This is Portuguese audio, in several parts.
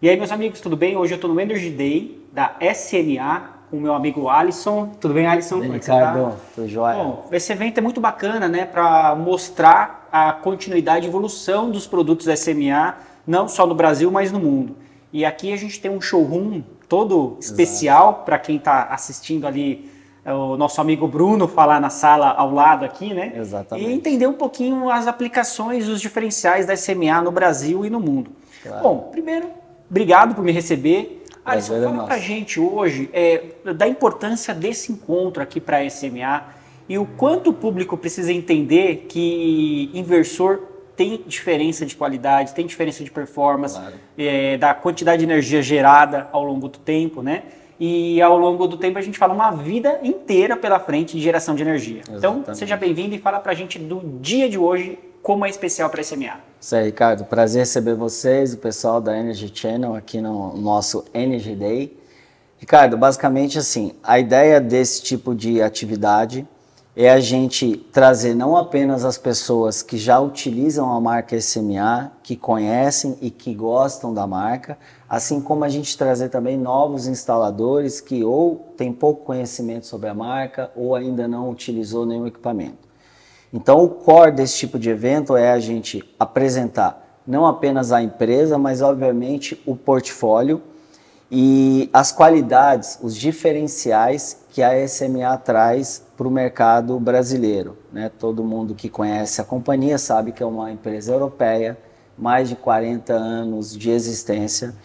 E aí, meus amigos, tudo bem? Hoje eu estou no Energy Day da SMA com o meu amigo Alisson. Tudo bem, Alisson? Como é que você tá? Tudo jóia. Bom, esse evento é muito bacana, né, para mostrar a continuidade e evolução dos produtos SMA, não só no Brasil, mas no mundo. E aqui a gente tem um showroom todo especial para quem está assistindo ali o nosso amigo Bruno falar na sala ao lado aqui, né? Exatamente. E entender um pouquinho as aplicações, os diferenciais da SMA no Brasil e no mundo. Claro. Bom, primeiro, obrigado por me receber. Alisson, fala pra gente hoje da importância desse encontro aqui para a SMA e o quanto o público precisa entender que inversor tem diferença de qualidade, tem diferença de performance, Claro. Da quantidade de energia gerada ao longo do tempo, né? E ao longo do tempo a gente fala uma vida inteira pela frente de geração de energia. Exatamente. Então, seja bem-vindo e fala pra gente do dia de hoje, como é especial para a SMA. Isso aí, Ricardo. Prazer receber vocês, o pessoal da Energy Channel aqui no nosso Energy Day. Ricardo, basicamente assim, a ideia desse tipo de atividade é a gente trazer não apenas as pessoas que já utilizam a marca SMA, que conhecem e que gostam da marca, assim como a gente trazer também novos instaladores que ou têm pouco conhecimento sobre a marca ou ainda não utilizou nenhum equipamento. Então o core desse tipo de evento é a gente apresentar não apenas a empresa, mas obviamente o portfólio e as qualidades, os diferenciais que a SMA traz para o mercado brasileiro, né? Todo mundo que conhece a companhia sabe que é uma empresa europeia, mais de 40 anos de existência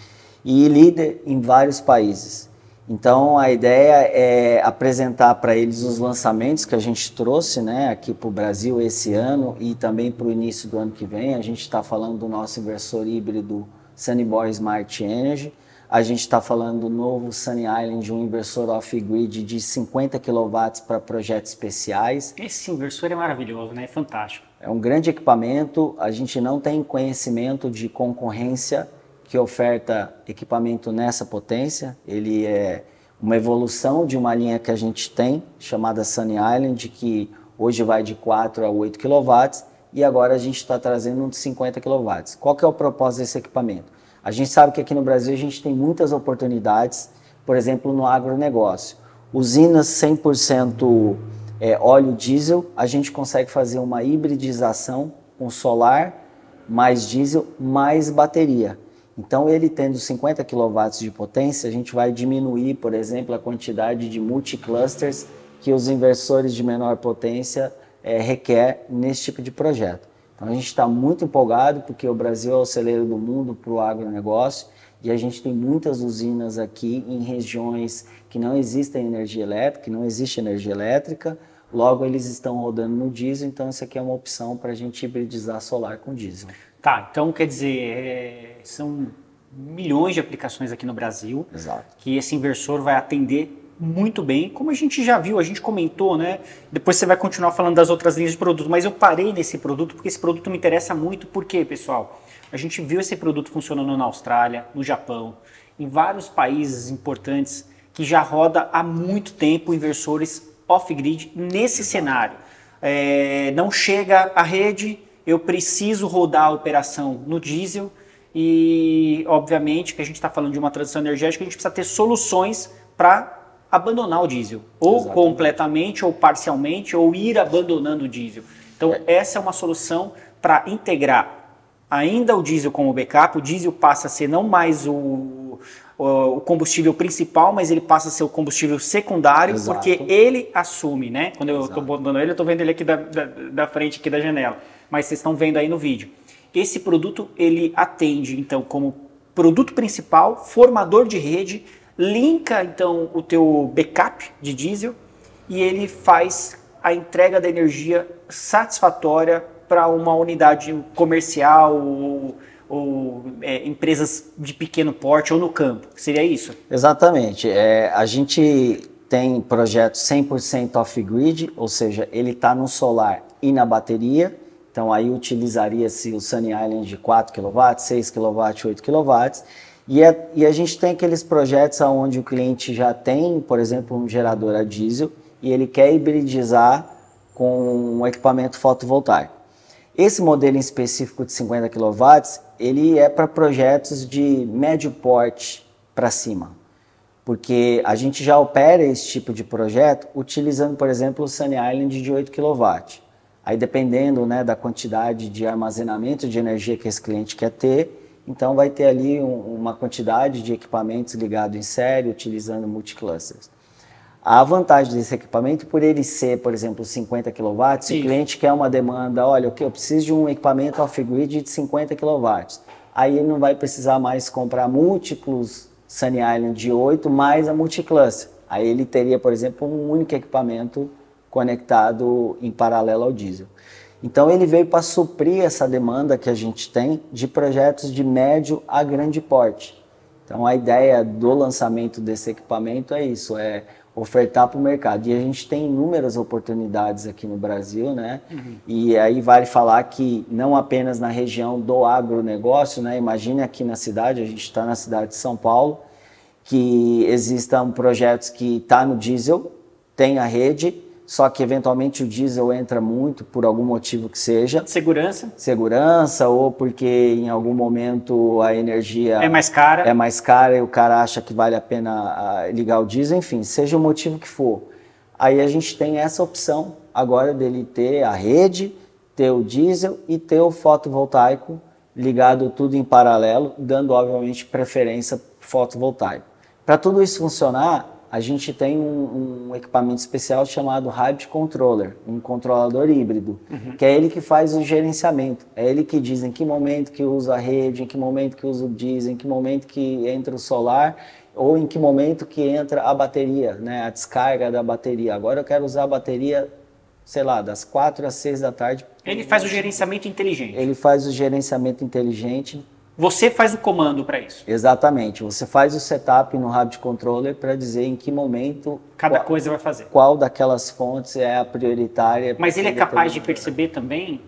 e líder em vários países. Então a ideia é apresentar para eles os lançamentos que a gente trouxe, né, aqui para o Brasil esse ano e também para o início do ano que vem. A gente está falando do nosso inversor híbrido Sunnyboy Smart Energy. A gente está falando do novo Sunny Island, um inversor off-grid de 50 kW para projetos especiais. Esse inversor é maravilhoso, né? É fantástico. É um grande equipamento, a gente não tem conhecimento de concorrência que oferta equipamento nessa potência. Ele é uma evolução de uma linha que a gente tem, chamada Sunny Island, que hoje vai de 4 a 8 kW, e agora a gente está trazendo um de 50 kW. Qual que é o propósito desse equipamento? A gente sabe que aqui no Brasil a gente tem muitas oportunidades, por exemplo, no agronegócio. Usinas 100% óleo diesel, a gente consegue fazer uma hibridização com solar, mais diesel, mais bateria. Então, ele tendo 50 kW de potência, a gente vai diminuir, por exemplo, a quantidade de multiclusters que os inversores de menor potência requer nesse tipo de projeto. Então, a gente está muito empolgado porque o Brasil é o celeiro do mundo para o agronegócio e a gente tem muitas usinas aqui em regiões que não existem energia elétrica, que não existe energia elétrica, logo eles estão rodando no diesel, então isso aqui é uma opção para a gente hibridizar solar com diesel. Tá, então quer dizer, são milhões de aplicações aqui no Brasil. Exato. Que esse inversor vai atender muito bem, como a gente já viu, a gente comentou, né? Depois você vai continuar falando das outras linhas de produto, mas eu parei nesse produto porque esse produto me interessa muito. Por quê, pessoal? A gente viu esse produto funcionando na Austrália, no Japão, em vários países importantes que já roda há muito tempo inversores off-grid nesse cenário. Não chega à rede, eu preciso rodar a operação no diesel e, obviamente, que a gente está falando de uma transição energética, a gente precisa ter soluções para abandonar o diesel, ou Exatamente. completamente, ou parcialmente, ou ir abandonando o diesel. Então, essa é uma solução para integrar ainda o diesel como backup. O diesel passa a ser não mais o combustível principal, mas ele passa a ser o combustível secundário. Exato. Porque ele assume, né? Quando eu estou botando ele, eu estou vendo ele aqui da frente aqui da janela, mas vocês estão vendo aí no vídeo. Esse produto, ele atende, então, como produto principal, formador de rede, linka, então, o teu backup de diesel e ele faz a entrega da energia satisfatória para uma unidade comercial ou empresas de pequeno porte ou no campo. Seria isso? Exatamente. A gente tem projetos 100% off-grid, ou seja, ele está no solar e na bateria. Então aí utilizaria-se o Sunny Island de 4 kW, 6 kW, 8 kW. E a gente tem aqueles projetos onde o cliente já tem, por exemplo, um gerador a diesel e ele quer hibridizar com um equipamento fotovoltaico. Esse modelo em específico de 50 kW, ele é para projetos de médio porte para cima, porque a gente já opera esse tipo de projeto utilizando, por exemplo, o Sunny Island de 8 kW. Aí dependendo, né, da quantidade de armazenamento de energia que esse cliente quer ter, então vai ter ali uma quantidade de equipamentos ligados em série, utilizando multiclusters. A vantagem desse equipamento, por ele ser, por exemplo, 50 kW, se o cliente quer uma demanda, olha, eu preciso de um equipamento off-grid de 50 kW, aí ele não vai precisar mais comprar múltiplos Sunny Island de 8 mais a multicluster. Aí ele teria, por exemplo, um único equipamento conectado em paralelo ao diesel. Então ele veio para suprir essa demanda que a gente tem de projetos de médio a grande porte. Então a ideia do lançamento desse equipamento é isso, é ofertar para o mercado. E a gente tem inúmeras oportunidades aqui no Brasil, né? E aí vale falar que não apenas na região do agronegócio, né? Imagine aqui na cidade, a gente está na cidade de São Paulo, que existam projetos que está no diesel, tem a rede, só que eventualmente o diesel entra muito por algum motivo que seja. Segurança, ou porque em algum momento a energia é mais cara e o cara acha que vale a pena ligar o diesel, enfim, seja o motivo que for. Aí a gente tem essa opção agora dele ter a rede, ter o diesel e ter o fotovoltaico ligado tudo em paralelo, dando obviamente preferência para o fotovoltaico. Para tudo isso funcionar, a gente tem um equipamento especial chamado Hybrid Controller, um controlador híbrido, que é ele que faz o gerenciamento. É ele que diz em que momento que usa a rede, em que momento que usa o diesel, em que momento que entra o solar, ou em que momento que entra a bateria, né, a descarga da bateria. Agora eu quero usar a bateria, sei lá, das 4 às 6 da tarde. Ele faz o gerenciamento inteligente. Ele faz o gerenciamento inteligente. Você faz o comando para isso. Exatamente. Você faz o setup no Hybrid Controller para dizer em que momento cada coisa vai fazer. Qual daquelas fontes é a prioritária. Mas ele é capaz de perceber também?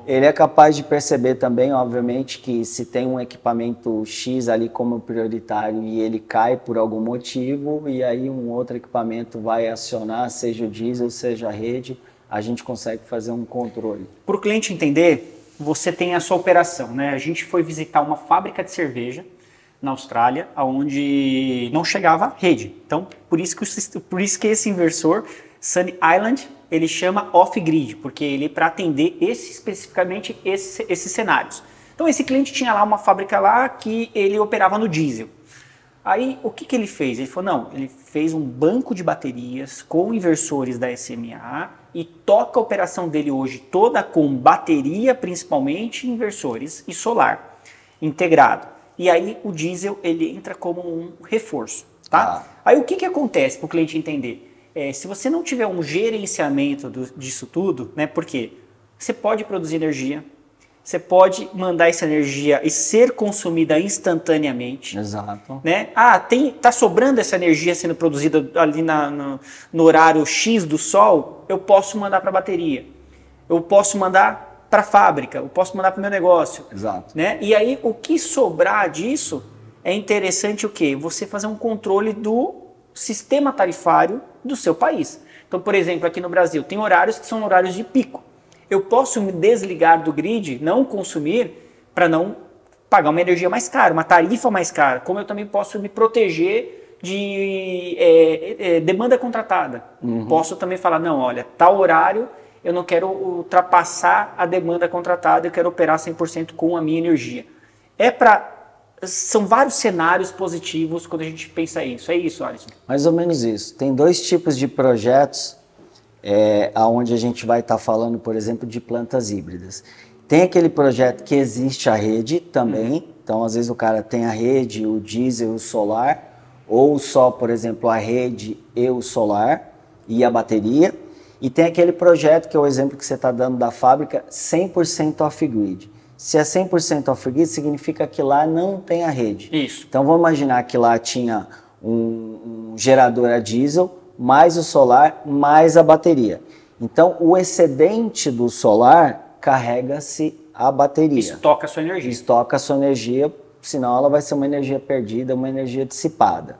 Ele é capaz de perceber também, obviamente, que se tem um equipamento X ali como prioritário e ele cai por algum motivo, e aí um outro equipamento vai acionar, seja o diesel, seja a rede, a gente consegue fazer um controle. Para o cliente entender, você tem a sua operação, né? A gente foi visitar uma fábrica de cerveja na Austrália, onde não chegava rede. Então, por isso que esse inversor, Sunny Island, ele chama off-grid, porque ele é para atender especificamente esses cenários. Então, esse cliente tinha lá uma fábrica lá que ele operava no diesel. Aí, o que ele fez? Ele falou, não, ele fez um banco de baterias com inversores da SMA e toca a operação dele hoje toda com bateria, principalmente, inversores e solar integrado. E aí, o diesel, ele entra como um reforço, tá? Aí, o que acontece para o cliente entender? Se você não tiver um gerenciamento disso tudo, né? Porque você pode produzir energia, você pode mandar essa energia e ser consumida instantaneamente. Exato. Né? Tá sobrando essa energia sendo produzida ali no horário X do sol, eu posso mandar para a bateria. Eu posso mandar para a fábrica, eu posso mandar para o meu negócio. Exato. Né? E aí, o que sobrar disso é interessante o quê? Você fazer um controle do sistema tarifário do seu país. Então, por exemplo, aqui no Brasil, tem horários que são horários de pico. Eu posso me desligar do grid, não consumir, para não pagar uma energia mais cara, uma tarifa mais cara. Como eu também posso me proteger de demanda contratada. Posso também falar, não, olha, tal horário eu não quero ultrapassar a demanda contratada, eu quero operar 100% com a minha energia. São vários cenários positivos quando a gente pensa isso. É isso, Alisson? Mais ou menos isso. Tem dois tipos de projetos onde a gente vai estar falando, por exemplo, de plantas híbridas. Tem aquele projeto que existe a rede também, então às vezes o cara tem a rede, o diesel, o solar, ou só, por exemplo, a rede e o solar e a bateria. E tem aquele projeto que é o exemplo que você está dando da fábrica, 100% off-grid. Se é 100% off-grid, significa que lá não tem a rede. Isso. Então vamos imaginar que lá tinha um gerador a diesel, mais o solar, mais a bateria. Então, o excedente do solar carrega-se a bateria. Estoca a sua energia. Estoca a sua energia, senão ela vai ser uma energia perdida, uma energia dissipada.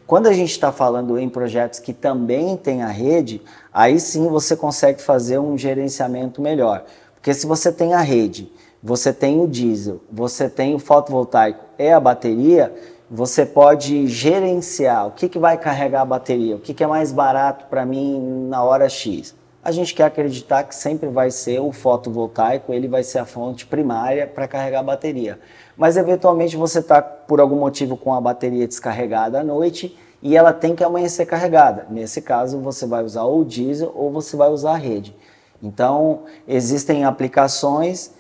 Quando a gente está falando em projetos que também tem a rede, aí sim você consegue fazer um gerenciamento melhor. Porque se você tem a rede, você tem o diesel, você tem o fotovoltaico e a bateria, você pode gerenciar o que vai carregar a bateria, o que é mais barato para mim na hora X. A gente quer acreditar que sempre vai ser o fotovoltaico, ele vai ser a fonte primária para carregar a bateria. Mas eventualmente você está por algum motivo com a bateria descarregada à noite e ela tem que amanhecer carregada. Nesse caso você vai usar ou o diesel ou você vai usar a rede. Então existem aplicações,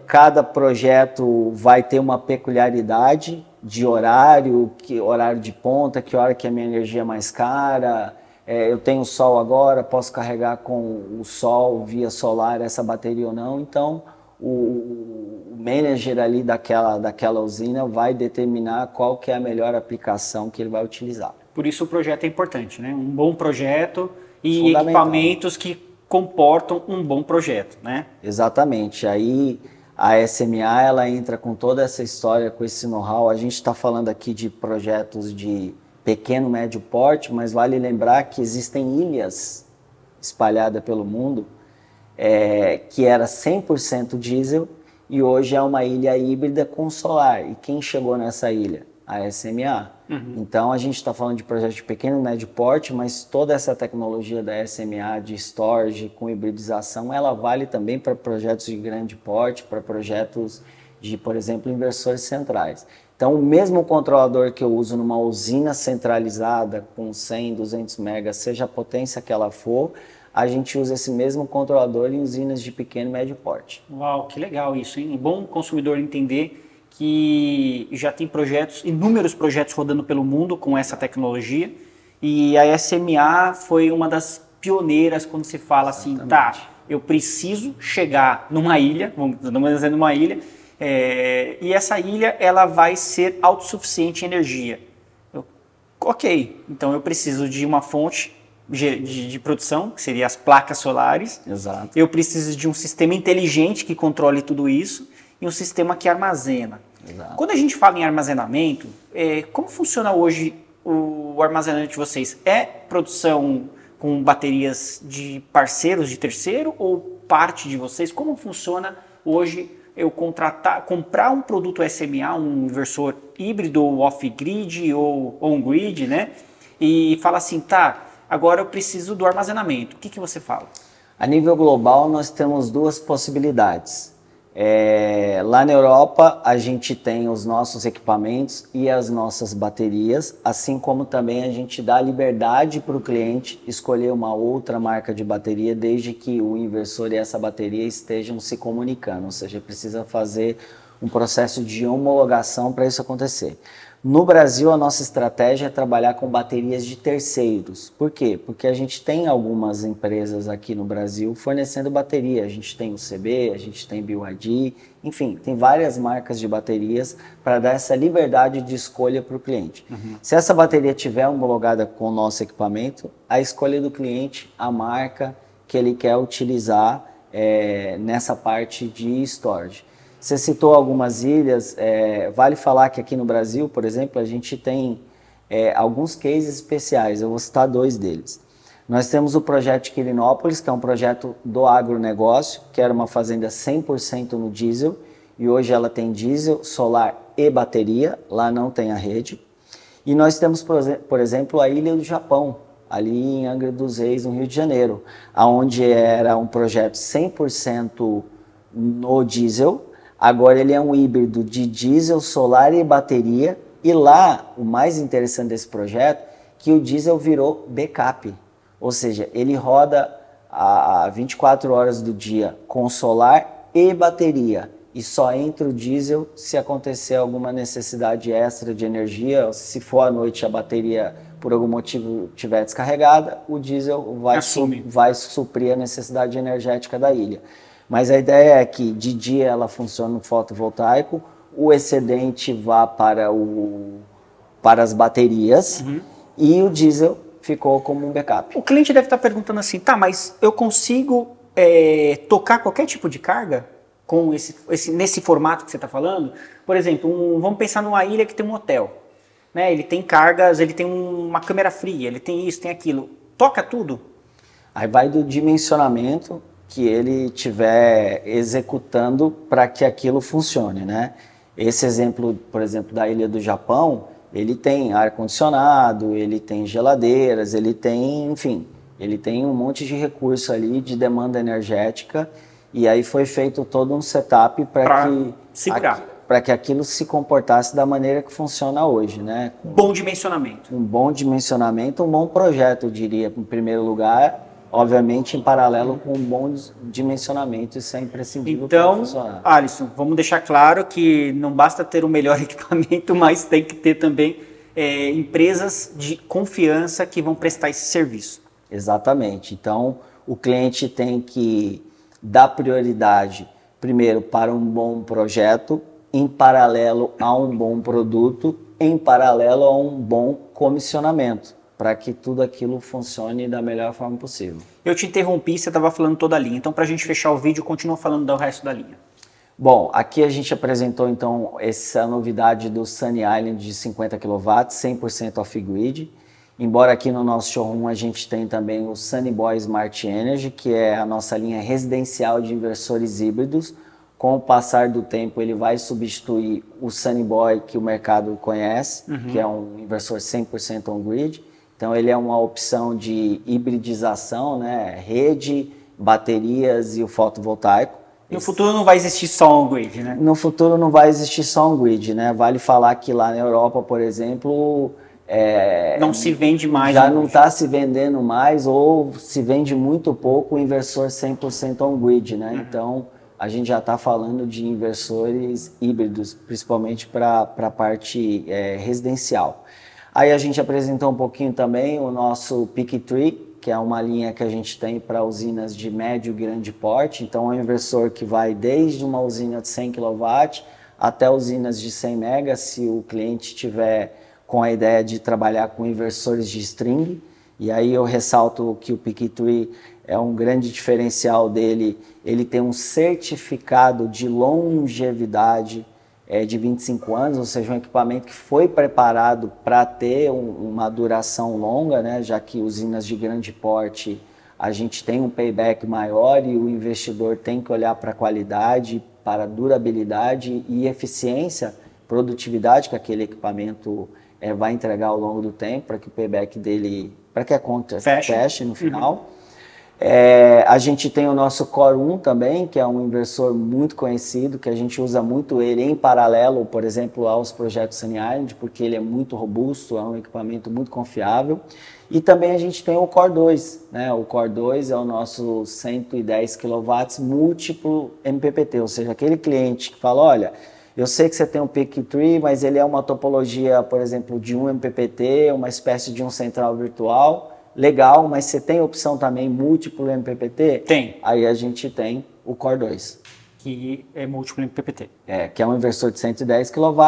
cada projeto vai ter uma peculiaridade de horário, horário de ponta, que hora que a minha energia é mais cara. Eu tenho sol agora, posso carregar com o sol via solar essa bateria ou não. Então, o manager ali daquela usina vai determinar qual que é a melhor aplicação que ele vai utilizar. Por isso o projeto é importante, né? Um bom projeto e equipamentos que comportam um bom projeto, né? Exatamente. Aí a SMA ela entra com toda essa história, com esse know-how. A gente está falando aqui de projetos de pequeno, médio porte, mas vale lembrar que existem ilhas espalhadas pelo mundo que era 100% diesel e hoje é uma ilha híbrida com solar. E quem chegou nessa ilha? A SMA. Então a gente está falando de projetos de pequeno e médio porte, mas toda essa tecnologia da SMA de storage com hibridização, ela vale também para projetos de grande porte, para projetos de, por exemplo, inversores centrais. Então, o mesmo controlador que eu uso numa usina centralizada com 100, 200 megas, seja a potência que ela for, a gente usa esse mesmo controlador em usinas de pequeno e médio porte. Uau, que legal isso, hein? É bom o consumidor entender que já tem inúmeros projetos rodando pelo mundo com essa tecnologia, e a SMA foi uma das pioneiras quando se fala assim, tá, eu preciso chegar numa ilha, vamos dizer numa ilha, e essa ilha ela vai ser autossuficiente em energia. Ok, então eu preciso de uma fonte de produção, que seria as placas solares. Exato. Eu preciso de um sistema inteligente que controle tudo isso e um sistema que armazena. Exato. Quando a gente fala em armazenamento, como funciona hoje o armazenamento de vocês? É produção com baterias de parceiros, de terceiro, ou parte de vocês? Como funciona hoje eu comprar um produto SMA, um inversor híbrido ou off-grid ou on-grid, né? E fala assim, tá, agora eu preciso do armazenamento. O que você fala? A nível global, nós temos duas possibilidades. Lá na Europa, a gente tem os nossos equipamentos e as nossas baterias, assim como também a gente dá liberdade para o cliente escolher uma outra marca de bateria, desde que o inversor e essa bateria estejam se comunicando, ou seja, precisa fazer um processo de homologação para isso acontecer. No Brasil, a nossa estratégia é trabalhar com baterias de terceiros. Por quê? Porque a gente tem algumas empresas aqui no Brasil fornecendo bateria. A gente tem o CB, a gente tem BYD, enfim, tem várias marcas de baterias para dar essa liberdade de escolha para o cliente. Se essa bateria estiver homologada com o nosso equipamento, a escolha do cliente, a marca que ele quer utilizar nessa parte de storage. Você citou algumas ilhas, vale falar que aqui no Brasil, por exemplo, a gente tem alguns cases especiais, eu vou citar dois deles. Nós temos o projeto de Quirinópolis, que é um projeto do agronegócio, que era uma fazenda 100% no diesel, e hoje ela tem diesel, solar e bateria, lá não tem a rede. E nós temos, por exemplo, a Ilha do Japão, ali em Angra dos Reis, no Rio de Janeiro, onde era um projeto 100% no diesel. Agora ele é um híbrido de diesel, solar e bateria. E lá, o mais interessante desse projeto, que o diesel virou backup. Ou seja, ele roda a 24 horas do dia com solar e bateria. E só entra o diesel se acontecer alguma necessidade extra de energia. Se for à noite a bateria, por algum motivo, estiver descarregada, o diesel vai suprir a necessidade energética da ilha. Mas a ideia é que de dia ela funciona no fotovoltaico, o excedente vá para as baterias e o diesel ficou como um backup. O cliente deve estar perguntando assim, tá, mas eu consigo tocar qualquer tipo de carga com nesse formato que você está falando? Por exemplo, vamos pensar numa ilha que tem um hotel, né? Ele tem cargas, ele tem uma câmera fria, ele tem isso, tem aquilo. Toca tudo? Aí vai do dimensionamento que ele estiver executando para que aquilo funcione, né? Esse exemplo, por exemplo, da Ilha do Japão, ele tem ar-condicionado, ele tem geladeiras, ele tem, enfim, ele tem um monte de recurso ali de demanda energética, e aí foi feito todo um setup para que aquilo se comportasse da maneira que funciona hoje, né? Bom dimensionamento. Um bom dimensionamento, um bom projeto, eu diria, em primeiro lugar, obviamente em paralelo com um bom dimensionamento, isso é imprescindível para funcionar. Então, Alisson, vamos deixar claro que não basta ter o melhor equipamento, mas tem que ter também empresas de confiança que vão prestar esse serviço. Exatamente. Então, o cliente tem que dar prioridade, primeiro, para um bom projeto, em paralelo a um bom produto, em paralelo a um bom comissionamento, para que tudo aquilo funcione da melhor forma possível. Eu te interrompi, você estava falando toda a linha, então para a gente fechar o vídeo, continua falando do resto da linha. Bom, aqui a gente apresentou então essa novidade do Sunny Island de 50 kW, 100% off-grid. Embora aqui no nosso showroom a gente tem também o Sunny Boy Smart Energy, que é a nossa linha residencial de inversores híbridos. Com o passar do tempo ele vai substituir o Sunny Boy que o mercado conhece, que é um inversor 100% on-grid. Então ele é uma opção de hibridização, né? Rede, baterias e o fotovoltaico. No futuro não vai existir só on-grid, né? No futuro não vai existir só on-grid, né? Vale falar que lá na Europa, por exemplo, não se vende mais. Já não está se vendendo mais ou se vende muito pouco o inversor 100% on-grid, né? Então a gente já está falando de inversores híbridos, principalmente para a parte residencial. Aí a gente apresentou um pouquinho também o nosso Peak Tree, que é uma linha que a gente tem para usinas de médio e grande porte. Então é um inversor que vai desde uma usina de 100 kW até usinas de 100 MW, se o cliente tiver com a ideia de trabalhar com inversores de string. E aí eu ressalto que o Peak Tree é um grande diferencial dele. Ele tem um certificado de longevidade de 25 anos, ou seja, um equipamento que foi preparado para ter uma duração longa, né? Já que usinas de grande porte a gente tem um payback maior e o investidor tem que olhar para a qualidade, para a durabilidade e eficiência, produtividade que aquele equipamento vai entregar ao longo do tempo, para que o payback dele, para que a conta feche no final. A gente tem o nosso Core 1 também, que é um inversor muito conhecido, que a gente usa muito ele em paralelo, por exemplo, aos projetos Sunny Island, porque ele é muito robusto, é um equipamento muito confiável. E também a gente tem o Core 2, né? O Core 2 é o nosso 110 kW múltiplo MPPT, ou seja, aquele cliente que fala, olha, eu sei que você tem um Peak Tree, mas ele é uma topologia, por exemplo, de um MPPT, uma espécie de um central virtual. Legal, mas você tem opção também múltiplo MPPT? Tem. Aí a gente tem o Core 2. Que é múltiplo MPPT. Que é um inversor de 110 kW,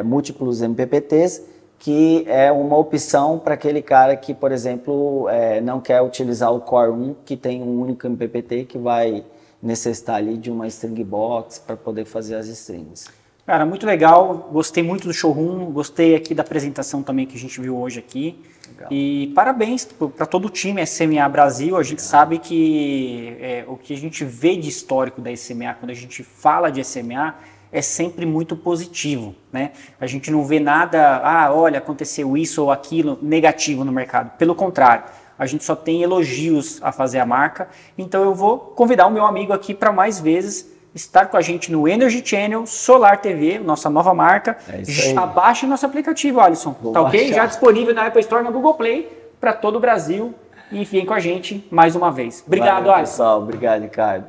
múltiplos MPPTs, que é uma opção para aquele cara que, por exemplo, não quer utilizar o Core 1, que tem um único MPPT que vai necessitar ali de uma string box para poder fazer as strings. Cara, muito legal, gostei muito do showroom, gostei aqui da apresentação também que a gente viu hoje aqui. Legal. E parabéns para todo o time SMA Brasil, a gente sabe que o que a gente vê de histórico da SMA, quando a gente fala de SMA, é sempre muito positivo, né? A gente não vê nada, olha, aconteceu isso ou aquilo negativo no mercado, pelo contrário. A gente só tem elogios a fazer à marca, então eu vou convidar o meu amigo aqui para mais vezes estar com a gente no Energy Channel, Solar TV, nossa nova marca. Já baixe nosso aplicativo, Alisson, tá ok? Já disponível na Apple Store, no Google Play, para todo o Brasil. E fiquem com a gente mais uma vez. Obrigado, Alisson. Pessoal, obrigado, Ricardo.